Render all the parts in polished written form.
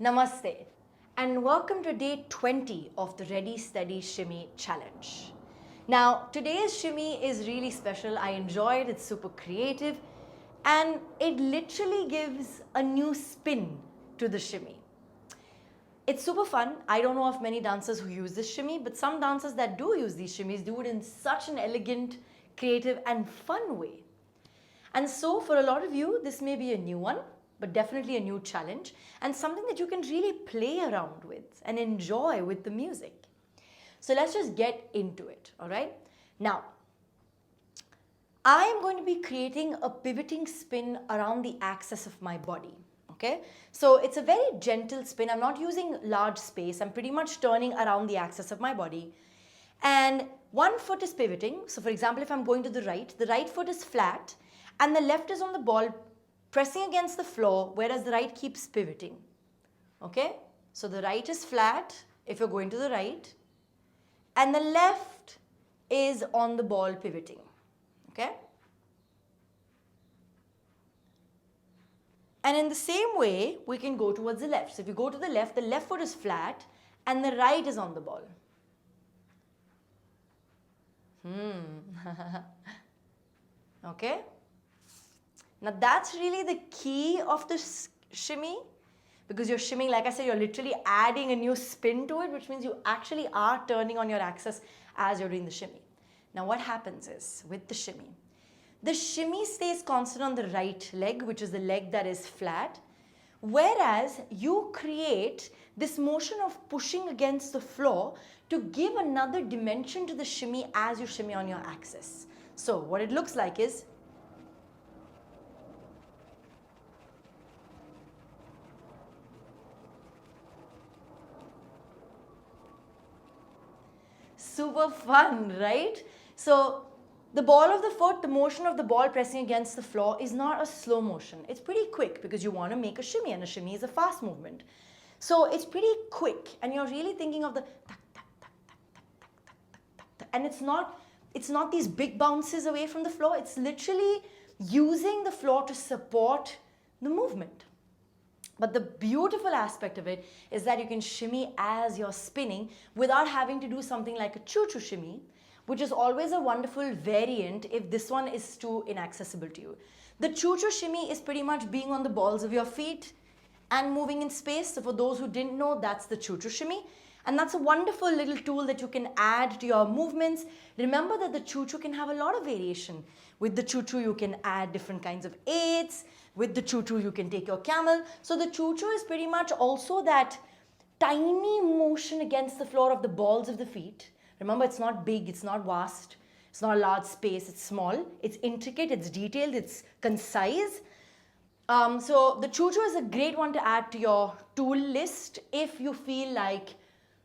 Namaste and welcome to day 20 of the Ready Steady Shimmy challenge. Now today's shimmy is really special. I enjoy it, it's super creative and it literally gives a new spin to the shimmy. It's super fun. I don't know of many dancers who use this shimmy, but some dancers that do use these shimmies do it in such an elegant, creative and fun way. And so for a lot of you, this may be a new one, but definitely a new challenge and something that you can really play around with and enjoy with the music. So let's just get into it, all right? Now, I am going to be creating a pivoting spin around the axis of my body, okay? So it's a very gentle spin. I'm not using large space. I'm pretty much turning around the axis of my body. And one foot is pivoting. So for example, if I'm going to the right foot is flat and the left is on the ball pressing against the floor, whereas the right keeps pivoting. Okay? So the right is flat if you're going to the right, and the left is on the ball pivoting. Okay? And in the same way, we can go towards the left. So if you go to the left foot is flat and the right is on the ball. Okay? Now that's really the key of the shimmy, because you're shimmying, like I said, you're literally adding a new spin to it, which means you actually are turning on your axis as you're doing the shimmy. Now what happens is, with the shimmy stays constant on the right leg, which is the leg that is flat, whereas you create this motion of pushing against the floor to give another dimension to the shimmy as you shimmy on your axis. So what it looks like is, super fun, right? So the ball of the foot, the motion of the ball pressing against the floor is not a slow motion. It's pretty quick because you want to make a shimmy, and a shimmy is a fast movement. So it's pretty quick and you're really thinking of the tak, tak, tak, tak, tak, tak, tak, tak, tak, and it's not these big bounces away from the floor. It's literally using the floor to support the movement. But the beautiful aspect of it is that you can shimmy as you're spinning without having to do something like a choo-choo shimmy, which is always a wonderful variant if this one is too inaccessible to you. The choo-choo shimmy is pretty much being on the balls of your feet and moving in space. So for those who didn't know, that's the choo-choo shimmy. And that's a wonderful little tool that you can add to your movements. Remember that the choo-choo can have a lot of variation. With the choo-choo, you can add different kinds of aids. With the choo-choo, you can take your camel. So the choo-choo is pretty much also that tiny motion against the floor of the balls of the feet. Remember, it's not big, it's not vast, it's not a large space, it's small, it's intricate, it's detailed, it's concise. So the choo-choo is a great one to add to your tool list if you feel like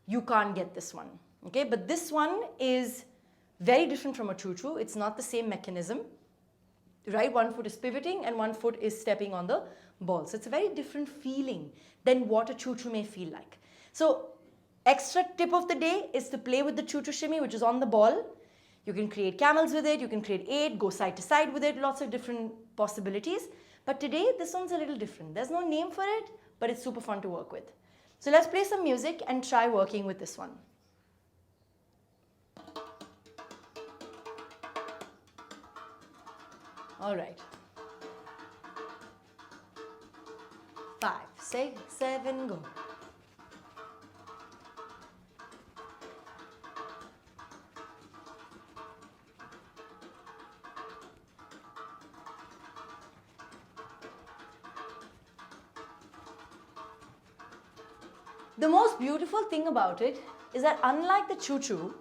you can't get this one. Okay, but this one is very different from a choo-choo. It's not the same mechanism, right? One foot is pivoting and one foot is stepping on the ball. So it's a very different feeling than what a choo-choo may feel like. So extra tip of the day is to play with the choo-choo shimmy, which is on the ball. You can create camels with it, you can create 8, go side to side with it, lots of different possibilities. But today, this one's a little different. There's no name for it, but it's super fun to work with. So let's play some music and try working with this one. All right. 5, 6, 7, go. The most beautiful thing about it is that unlike the choo-choo,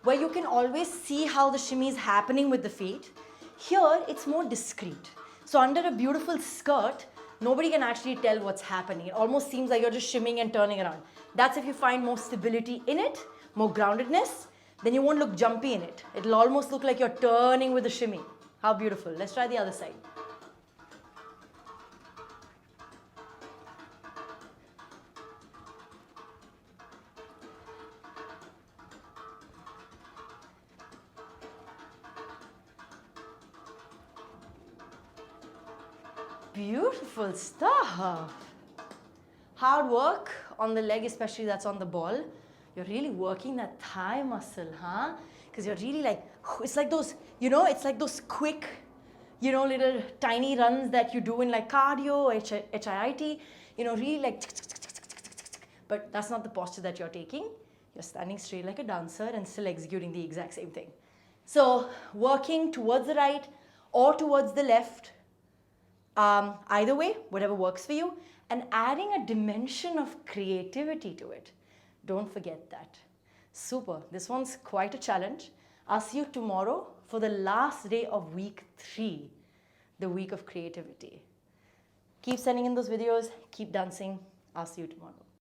where you can always see how the shimmy is happening with the feet, here it's more discreet. So under a beautiful skirt, nobody can actually tell what's happening. It almost seems like you're just shimmying and turning around. That's if you find more stability in it, more groundedness, then you won't look jumpy in it. It'll almost look like you're turning with the shimmy. How beautiful. Let's try the other side. Beautiful stuff. hard work on the leg, especially that's on the ball. You're really working that thigh muscle, huh? Because you're really like, it's like those, you know, it's like those quick, you know, little tiny runs that you do in like cardio, HIIT, you know, really like, but that's not the posture that you're taking. You're standing straight like a dancer and still executing the exact same thing. So working towards the right or towards the left, either way, whatever works for you, and adding a dimension of creativity to it. Don't forget that. Super. This one's quite a challenge. I'll see you tomorrow for the last day of week 3, the week of creativity. Keep sending in those videos. Keep dancing. I'll see you tomorrow.